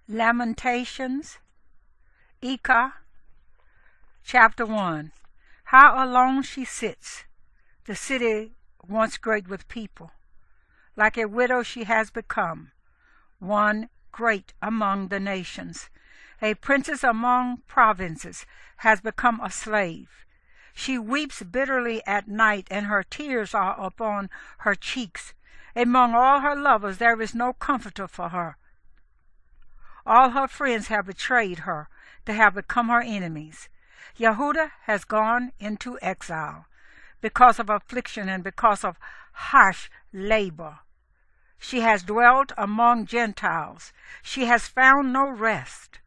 Lamentations, chapter 1. How alone she sits, the city once great with people. Like a widow she has become, one great among the nations. A princess among provinces has become a slave. She weeps bitterly at night, and her tears are upon her cheeks. Among all her lovers there is no comforter for her. All her friends have betrayed her. They have become her enemies. Yehudah has gone into exile because of affliction and because of harsh labor. She has dwelt among Gentiles. She has found no rest.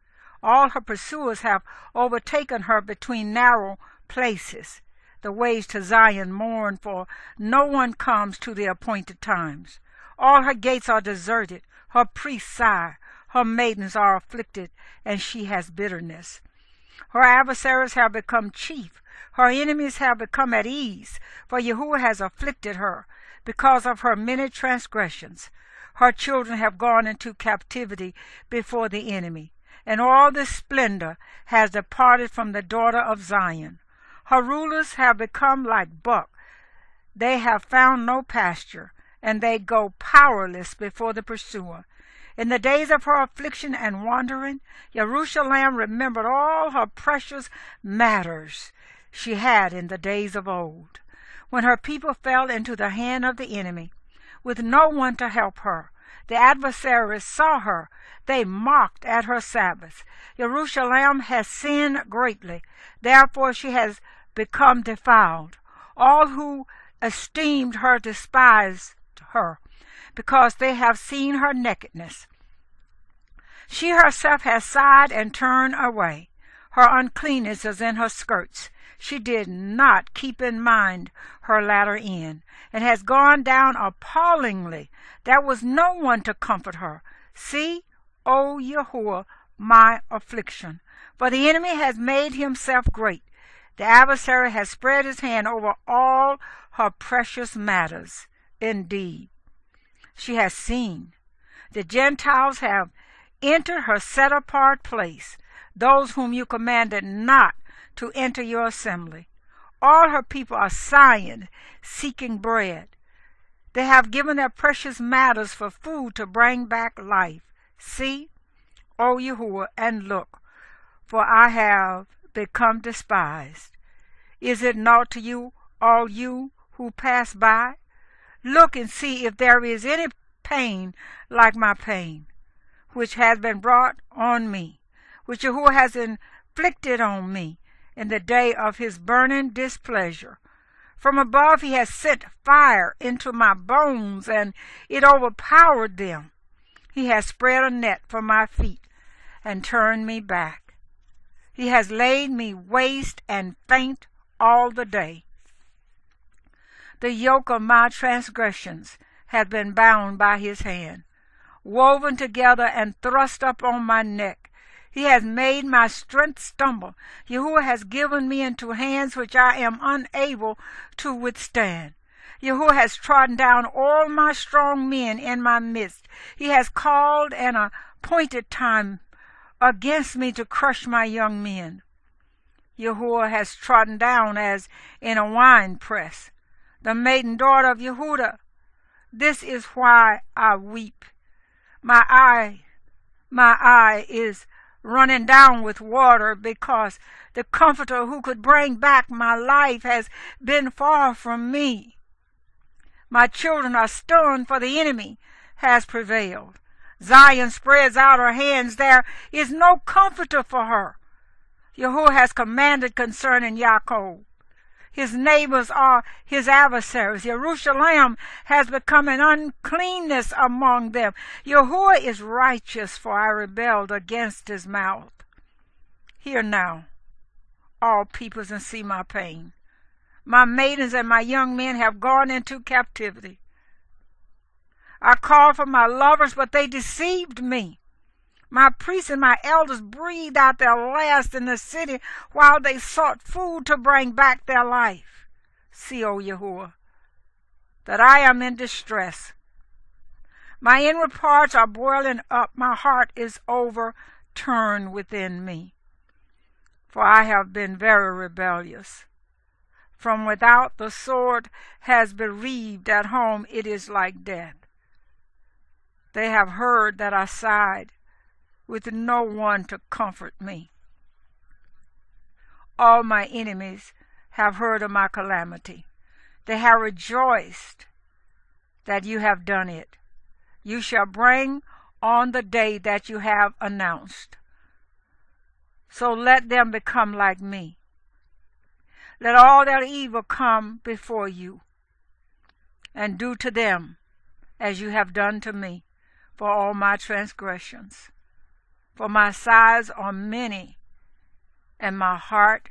All her pursuers have overtaken her between narrow places. The ways to Zion mourn, for no one comes to the appointed times. All her gates are deserted. Her priests sigh. Her maidens are afflicted, and she has bitterness. Her adversaries have become chief. Her enemies have become at ease, for Yahuwah has afflicted her because of her many transgressions. Her children have gone into captivity before the enemy, and all the splendor has departed from the daughter of Zion. Her rulers have become like buck. They have found no pasture, and they go powerless before the pursuer. In the days of her affliction and wandering, Jerusalem remembered all her precious matters she had in the days of old, when her people fell into the hand of the enemy, with no one to help her. The adversaries saw her. They mocked at her Sabbaths. Jerusalem has sinned greatly. Therefore she has become defiled. All who esteemed her despised her, because they have seen her nakedness. She herself has sighed and turned away. Her uncleanness is in her skirts. She did not keep in mind her latter end, and has gone down appallingly. There was no one to comfort her. See, O Yahuwah, my affliction. For the enemy has made himself great. The adversary has spread his hand over all her precious matters. Indeed, she has seen. The Gentiles have entered her set-apart place, those whom you commanded not to enter your assembly. All her people are sighing, seeking bread. They have given their precious matters for food to bring back life. See, O Yahuwah, and look, for I have become despised. Is it naught to you, all you who pass by? Look and see if there is any pain like my pain, which has been brought on me, which Yahuwah has inflicted on me in the day of his burning displeasure. From above he has sent fire into my bones, and it overpowered them. He has spread a net for my feet and turned me back. He has laid me waste and faint all the day. The yoke of my transgressions has been bound by his hand, woven together and thrust up on my neck. He has made my strength stumble. Yahuwah has given me into hands which I am unable to withstand. Yahuwah has trodden down all my strong men in my midst. He has called an appointed time against me to crush my young men. Yahuwah has trodden down as in a winepress the maiden daughter of Yehudah. This is why I weep. My eye is running down with water, because the Comforter who could bring back my life has been far from me. My children are stunned, for the enemy has prevailed. Zion spreads out her hands. There is no comforter for her. Yahuwah has commanded concerning Yaakov. His neighbors are his adversaries. Jerusalem has become an uncleanness among them. Yahuwah is righteous, for I rebelled against his mouth. Hear now, all peoples, and see my pain. My maidens and my young men have gone into captivity. I called for my lovers, but they deceived me. My priests and my elders breathed out their last in the city while they sought food to bring back their life. See, O Yahuwah, that I am in distress. My inward parts are boiling up. My heart is overturned within me. For I have been very rebellious. From without the sword has bereaved. At home it is like death. They have heard that I sighed, with no one to comfort me. All my enemies have heard of my calamity. They have rejoiced that you have done it. You shall bring on the day that you have announced. So let them become like me. Let all their evil come before you, and do to them as you have done to me for all my transgressions. For my sighs are many, and my heart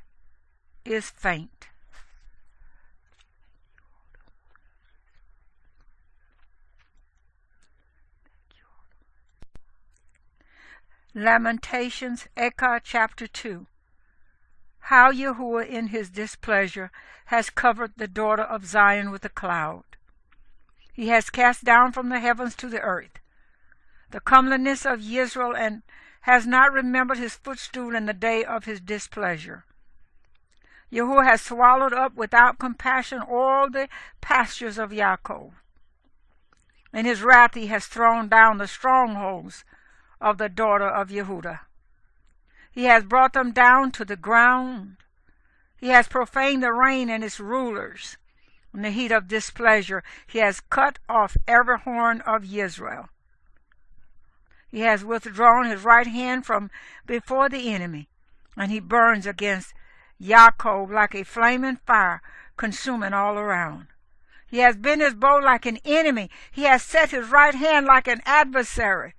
is faint. Lamentations, Eckhart, chapter 2. How Yahuwah in his displeasure has covered the daughter of Zion with a cloud. He has cast down from the heavens to the earth the comeliness of Israel, and has not remembered his footstool in the day of his displeasure. Yahuwah has swallowed up without compassion all the pastures of Yaakov. In his wrath he has thrown down the strongholds of the daughter of Yehudah. He has brought them down to the ground. He has profaned the rain and its rulers. In the heat of displeasure he has cut off every horn of Israel. He has withdrawn his right hand from before the enemy, and he burns against Yaakov like a flaming fire, consuming all around. He has bent his bow like an enemy. He has set his right hand like an adversary,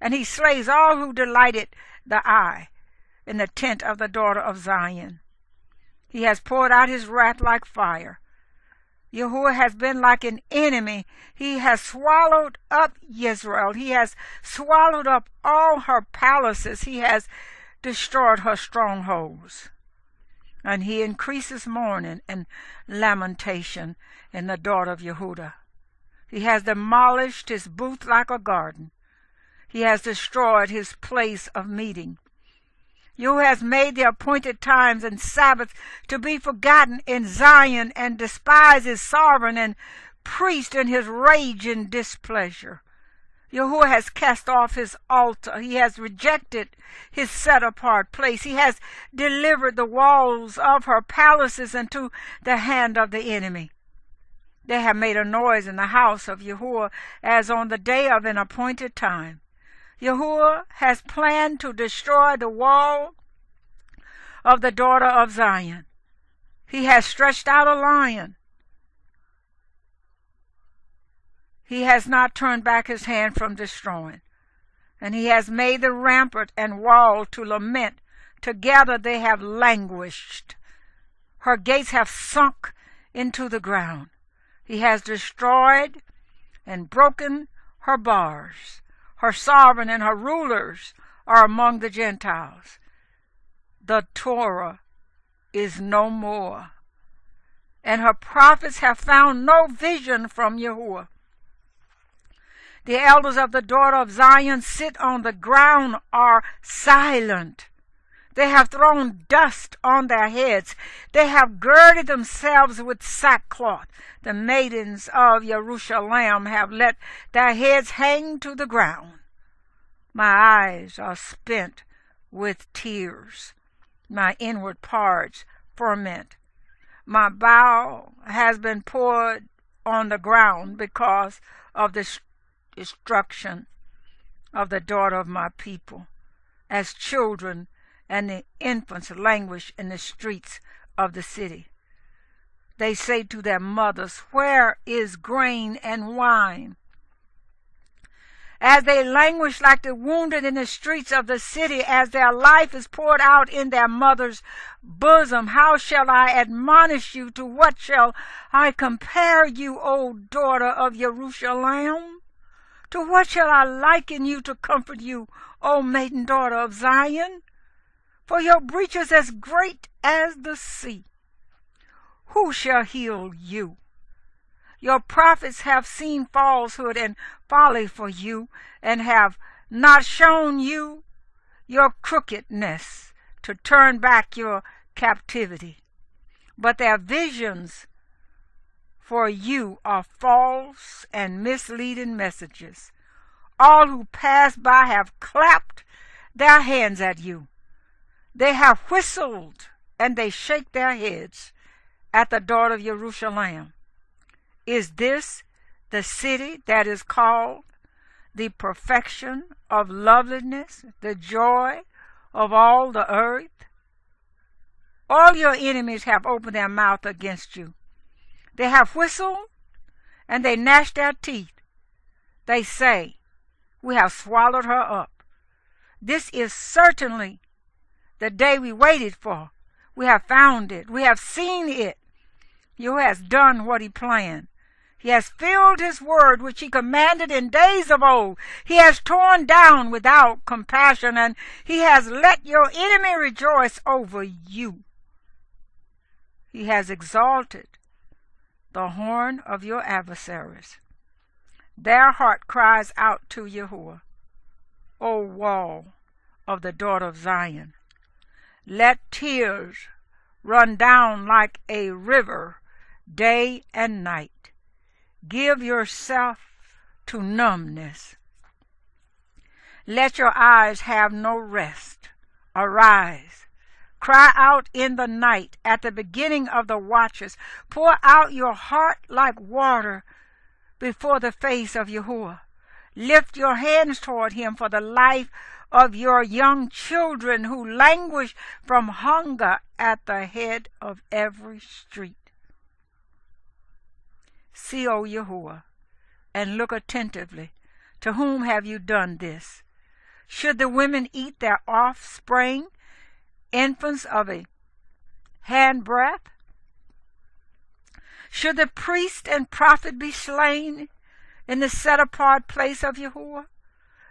and he slays all who delighted the eye in the tent of the daughter of Zion. He has poured out his wrath like fire. Yahuwah has been like an enemy. He has swallowed up Israel. He has swallowed up all her palaces. He has destroyed her strongholds. And he increases mourning and lamentation in the daughter of Yehudah. He has demolished his booth like a garden. He has destroyed his place of meeting. Yahuwah has made the appointed times and Sabbaths to be forgotten in Zion, and despised his sovereign and priest in his rage and displeasure. Yahuwah has cast off his altar. He has rejected his set-apart place. He has delivered the walls of her palaces into the hand of the enemy. They have made a noise in the house of Yahuwah as on the day of an appointed time. Yahuwah has planned to destroy the wall of the daughter of Zion. He has stretched out a lion. He has not turned back his hand from destroying. And he has made the rampart and wall to lament. Together they have languished. Her gates have sunk into the ground. He has destroyed and broken her bars. Her sovereign and her rulers are among the Gentiles. The Torah is no more, and her prophets have found no vision from Yahuwah. The elders of the daughter of Zion sit on the ground, are silent. They have thrown dust on their heads. They have girded themselves with sackcloth. The maidens of Jerusalem have let their heads hang to the ground. My eyes are spent with tears. My inward parts ferment. My bowel has been poured on the ground because of the destruction of the daughter of my people, as children and the infants languish in the streets of the city. They say to their mothers, "Where is grain and wine?" As they languish like the wounded in the streets of the city, as their life is poured out in their mother's bosom, how shall I admonish you? To what shall I compare you, O daughter of Jerusalem? To what shall I liken you to comfort you, O maiden daughter of Zion? For your breach is as great as the sea. Who shall heal you? Your prophets have seen falsehood and folly for you, and have not shown you your crookedness to turn back your captivity. But their visions for you are false and misleading messages. All who pass by have clapped their hands at you. They have whistled and they shake their heads at the daughter of Jerusalem. Is this the city that is called the perfection of loveliness, the joy of all the earth? All your enemies have opened their mouth against you. They have whistled and they gnash their teeth. They say, we have swallowed her up. This is certainly the day we waited for. We have found it. We have seen it. He has done what he planned. He has filled his word which he commanded in days of old. He has torn down without compassion, and he has let your enemy rejoice over you. He has exalted the horn of your adversaries. Their heart cries out to Yahuwah, O wall of the daughter of Zion. Let tears run down like a river day and night. Give yourself to numbness. Let your eyes have no rest. Arise. Cry out in the night at the beginning of the watches. Pour out your heart like water before the face of Yahuwah. Lift your hands toward him for the life of your young children who languish from hunger at the head of every street. See, O Yahuwah, and look attentively. To whom have you done this? Should the women eat their offspring, infants of a handbreadth? Should the priest and prophet be slain in the set-apart place of Yahuwah?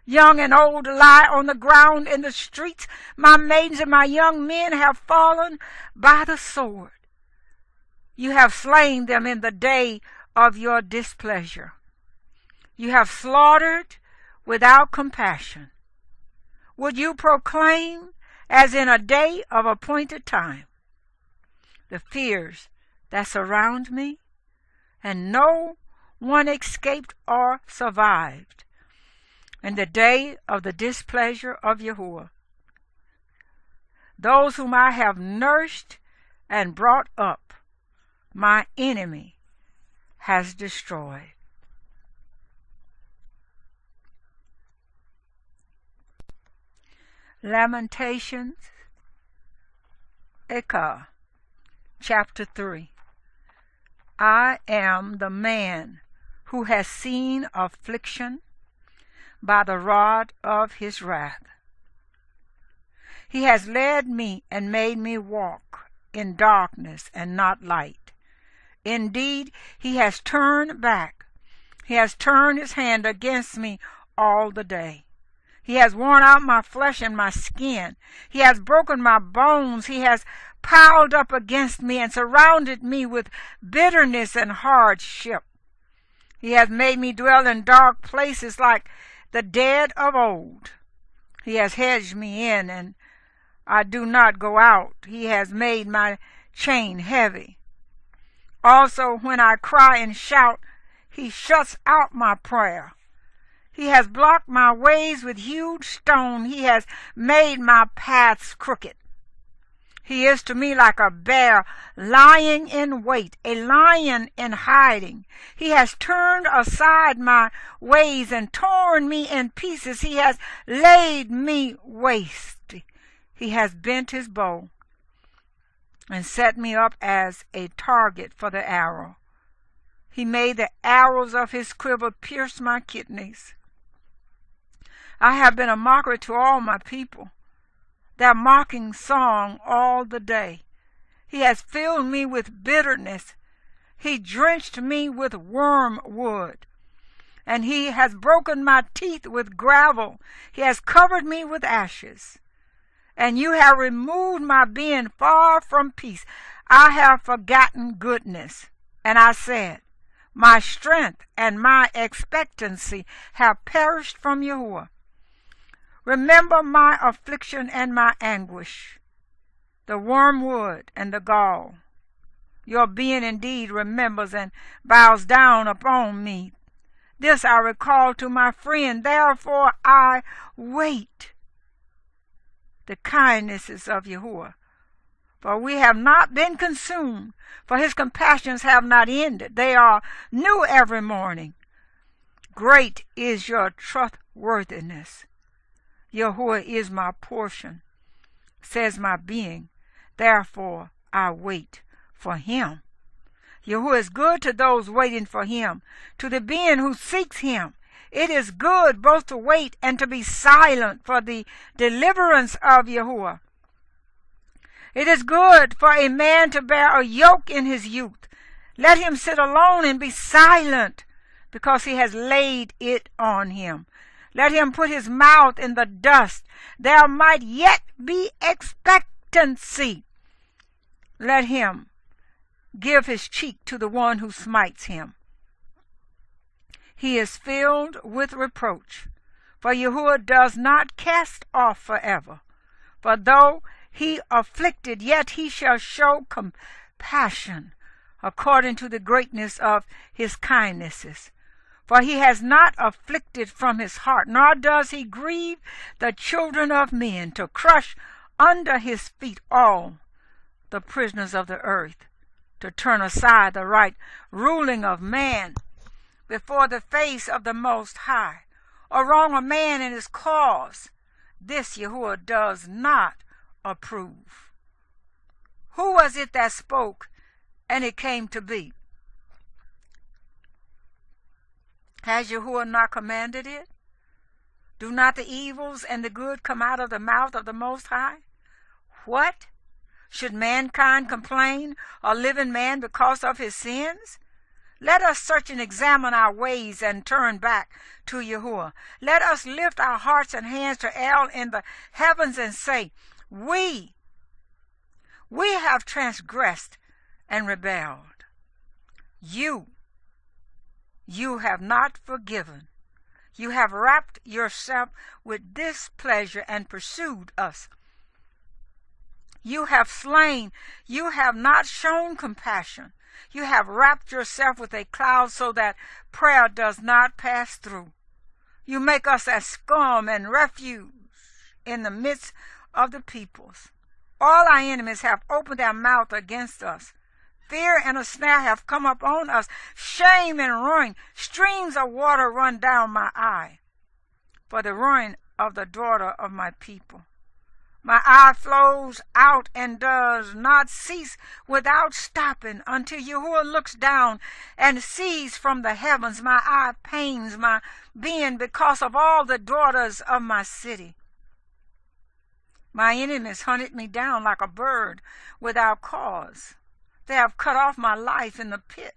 Young and old lie on the ground in the streets. My maidens and my young men have fallen by the sword. You have slain them in the day of your displeasure. You have slaughtered without compassion. Would you proclaim as in a day of appointed time the fears that surround me, and no one escaped or survived in the day of the displeasure of Yahuwah? Those whom I have nursed and brought up, my enemy has destroyed. Lamentations, chapter 3. I am the man who has seen affliction by the rod of his wrath. He has led me and made me walk in darkness and not light. Indeed, he has turned back. He has turned his hand against me all the day. He has worn out my flesh and my skin. He has broken my bones. He has piled up against me and surrounded me with bitterness and hardship. He has made me dwell in dark places like the dead of old. He has hedged me in, and I do not go out. He has made my chain heavy. Also, when I cry and shout, he shuts out my prayer. He has blocked my ways with huge stone. He has made my paths crooked. He is to me like a bear lying in wait, a lion in hiding. He has turned aside my ways and torn me in pieces. He has laid me waste. He has bent his bow and set me up as a target for the arrow. He made the arrows of his quiver pierce my kidneys. I have been a mockery to all my people, their mocking song all the day. He has filled me with bitterness. He drenched me with wormwood, and he has broken my teeth with gravel. He has covered me with ashes. And you have removed my being far from peace. I have forgotten goodness. And I said, My strength and my expectancy have perished from Yahuwah. Remember my affliction and my anguish, the wormwood and the gall. Your being indeed remembers and bows down upon me. This I recall to my friend, therefore I wait the kindnesses of Yahuwah. For we have not been consumed, for his compassions have not ended. They are new every morning. Great is your trustworthiness. Yahuwah is my portion, says my being. Therefore I wait for him. Yahuwah is good to those waiting for him, to the being who seeks him. It is good both to wait and to be silent for the deliverance of Yahuwah. It is good for a man to bear a yoke in his youth. Let him sit alone and be silent, because he has laid it on him. Let him put his mouth in the dust. There might yet be expectancy. Let him give his cheek to the one who smites him. He is filled with reproach, for Yahuwah does not cast off forever. For though he afflicted, yet he shall show compassion according to the greatness of his kindnesses. For he has not afflicted from his heart, nor does he grieve the children of men, to crush under his feet all the prisoners of the earth, to turn aside the right ruling of man before the face of the Most High, or wrong a man in his cause. This Yahuwah does not approve. Who was it that spoke, and it came to be? Has Yahuwah not commanded it? Do not the evils and the good come out of the mouth of the Most High? What? Should mankind complain, or living man, because of his sins? Let us search and examine our ways and turn back to Yahuwah. Let us lift our hearts and hands to El in the heavens and say, We have transgressed and rebelled. You have not forgiven. You have wrapped yourself with displeasure and pursued us. You have slain. You have not shown compassion. You have wrapped yourself with a cloud so that prayer does not pass through. You make us as scum and refuse in the midst of the peoples. All our enemies have opened their mouth against us. Fear and a snare have come upon us. Shame and ruin. Streams of water run down my eye for the ruin of the daughter of my people. My eye flows out and does not cease without stopping until Yahuwah looks down and sees from the heavens. My eye pains my being because of all the daughters of my city. My enemies hunted me down like a bird without cause. They have cut off my life in the pit,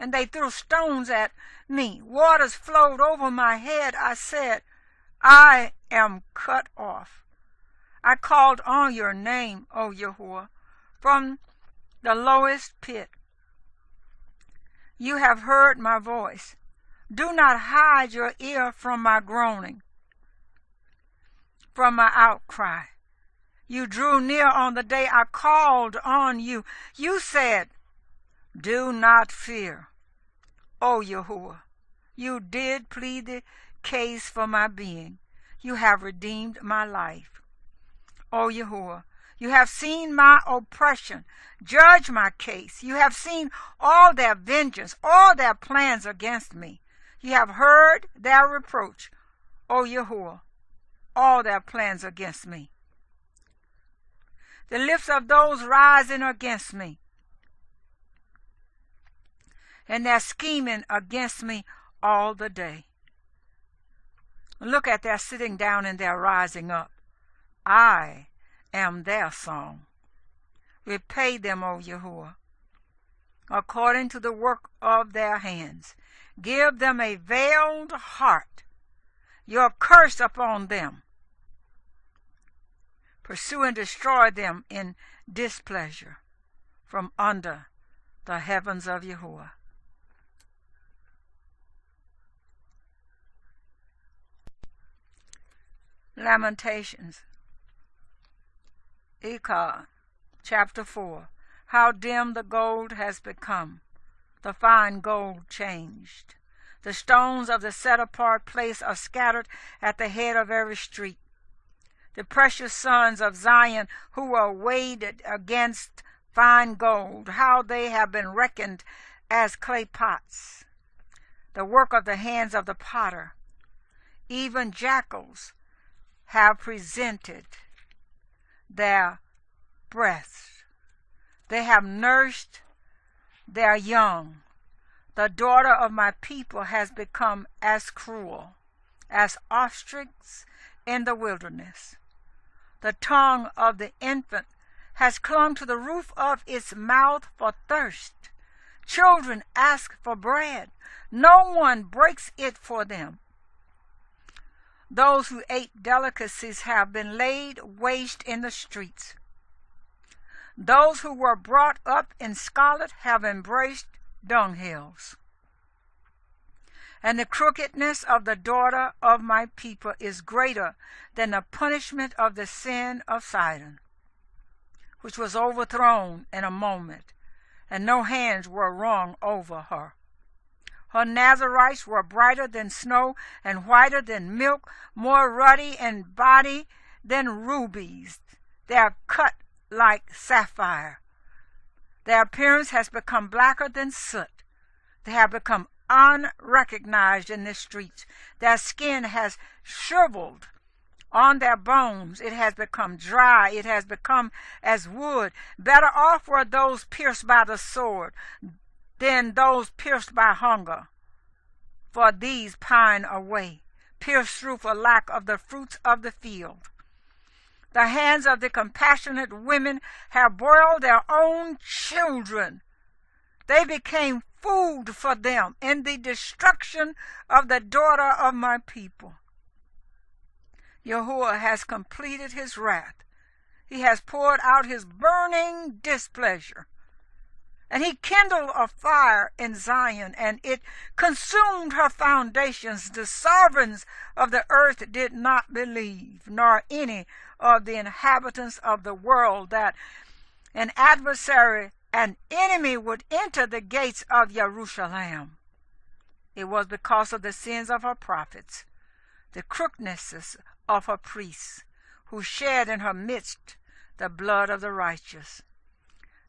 and they threw stones at me. Waters flowed over my head. I said, I am cut off. I called on your name, O Yahuwah, from the lowest pit. You have heard my voice. Do not hide your ear from my groaning, from my outcry. You drew near on the day I called on you. You said, do not fear, O Yahuwah. You did plead the case for my being. You have redeemed my life. O Yahuwah, you have seen my oppression. Judge my case. You have seen all their vengeance, all their plans against me. You have heard their reproach, O Yahuwah, all their plans against me. The lips of those rising against me, and their scheming against me all the day. Look at their sitting down and their rising up. I am their song. Repay them, O Yahuwah, according to the work of their hands. Give them a veiled heart. Your curse upon them. Pursue and destroy them in displeasure from under the heavens of Yahuwah. Lamentations, chapter 4. How dim the gold has become, the fine gold changed. The stones of the set-apart place are scattered at the head of every street. The precious sons of Zion who were weighed against fine gold, how they have been reckoned as clay pots, the work of the hands of the potter. Even jackals have presented their breasts. They have nursed their young. The daughter of my people has become as cruel as ostrich in the wilderness. The tongue of the infant has clung to the roof of its mouth for thirst. Children ask for bread. No one breaks it for them. Those who ate delicacies have been laid waste in the streets. Those who were brought up in scarlet have embraced dunghills. And the crookedness of the daughter of my people is greater than the punishment of the sin of Sidon, which was overthrown in a moment, and no hands were wrung over her. Her Nazarites were brighter than snow and whiter than milk, more ruddy in body than rubies. They are cut like sapphire. Their appearance has become blacker than soot. They have become unrecognized in the streets. Their skin has shriveled on their bones. It has become dry. It has become as wood. Better off were those pierced by the sword than those pierced by hunger. For these pine away, pierced through for lack of the fruits of the field. The hands of the compassionate women have boiled their own children. They became food for them in the destruction of the daughter of my people. Yahuwah has completed his wrath. He has poured out his burning displeasure. And he kindled a fire in Zion, and it consumed her foundations. The sovereigns of the earth did not believe, nor any of the inhabitants of the world, that an adversary, an enemy, would enter the gates of Jerusalem. It was because of the sins of her prophets, the crookednesses of her priests, who shed in her midst the blood of the righteous.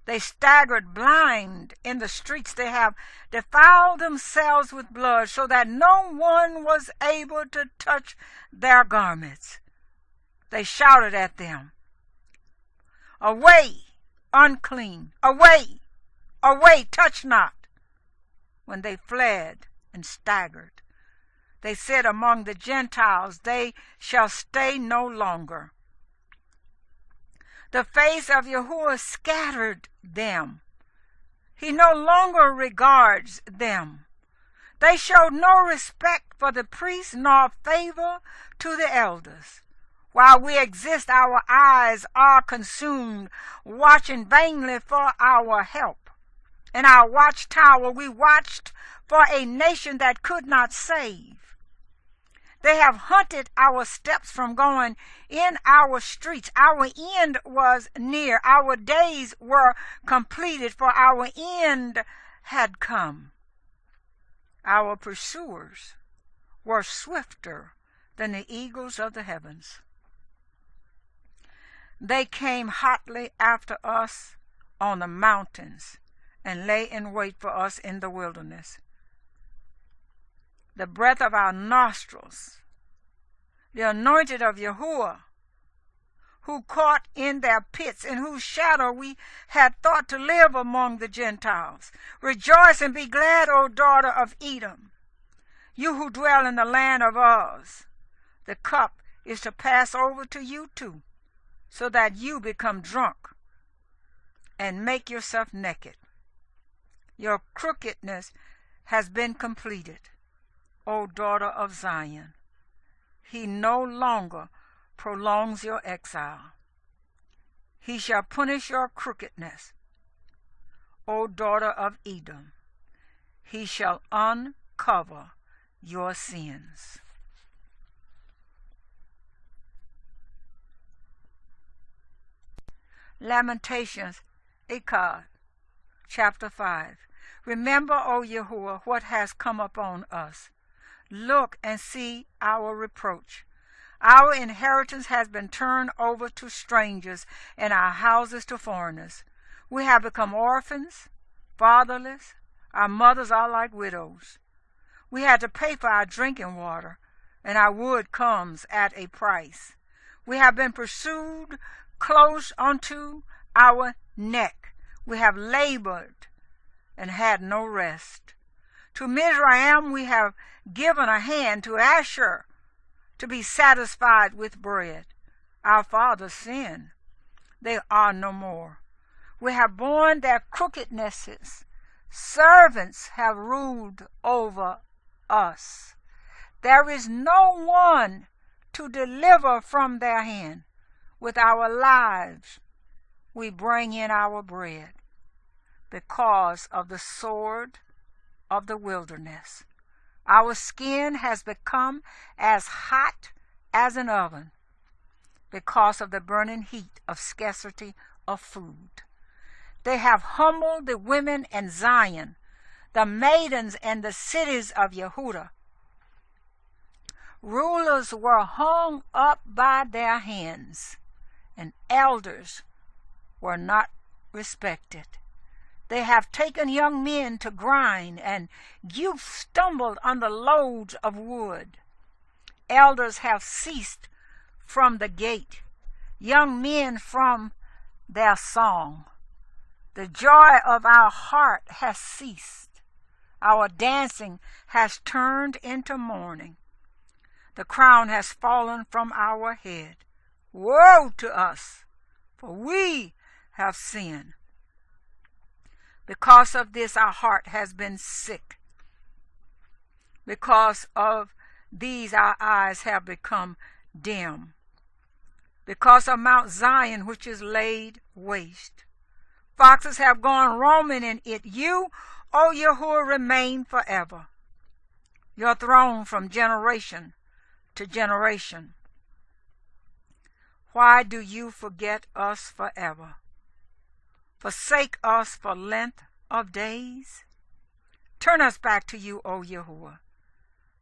They staggered blind in the streets. They have defiled themselves with blood, so that no one was able to touch their garments. They shouted at them, "Away, unclean! Away! Away, touch not!" When they fled and staggered, they said among the Gentiles, "They shall stay no longer." The face of Yahuwah scattered them. He no longer regards them. They showed no respect for the priests, nor favor to the elders. While we exist, our eyes are consumed, watching vainly for our help. In our watchtower, we watched for a nation that could not save. They have hunted our steps from going in our streets. Our end was near. Our days were completed, for our end had come. Our pursuers were swifter than the eagles of the heavens. They came hotly after us on the mountains and lay in wait for us in the wilderness. The breath of our nostrils, the anointed of Yahuwah, who caught in their pits, in whose shadow we had thought to live among the Gentiles. Rejoice and be glad, O daughter of Edom, you who dwell in the land of Uz. The cup is to pass over to you too, so that you become drunk and make yourself naked. Your crookedness has been completed, O daughter of Zion. He no longer prolongs your exile. He shall punish your crookedness, O daughter of Edom. He shall uncover your sins. Lamentations, Echad, chapter 5. Remember, O Yahuwah, what has come upon us. Look and see our reproach. Our inheritance has been turned over to strangers, and our houses to foreigners. We have become orphans, fatherless. Our mothers are like widows. We had to pay for our drinking water, and our wood comes at a price. We have been pursued close unto our neck. We have labored and had no rest. To Mizraim we have given a hand, to Asher to be satisfied with bread. Our fathers sinned. They are no more. We have borne their crookednesses. Servants have ruled over us. There is no one to deliver from their hand. With our lives we bring in our bread because of the sword of the wilderness. Our skin has become as hot as an oven because of the burning heat of scarcity of food. They have humbled the women in Zion, the maidens in the cities of Yehudah. Rulers were hung up by their hands, and elders were not respected. They have taken young men to grind, and youth stumbled under loads of wood. Elders have ceased from the gate, young men from their song. The joy of our heart has ceased. Our dancing has turned into mourning. The crown has fallen from our head. Woe to us, for we have sinned. Because of this our heart has been sick. Because of these our eyes have become dim. Because of Mount Zion, which is laid waste. Foxes have gone roaming in it. You, O Yahuwah, remain forever. Your throne from generation to generation. Why do you forget us forever? Forsake us for length of days? Turn us back to you, O Yahuwah,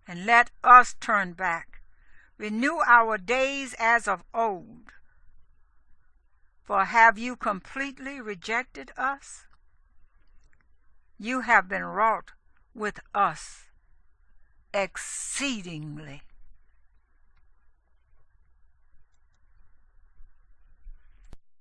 and let us turn back. Renew our days as of old. For have you completely rejected us? You have been wroth with us exceedingly.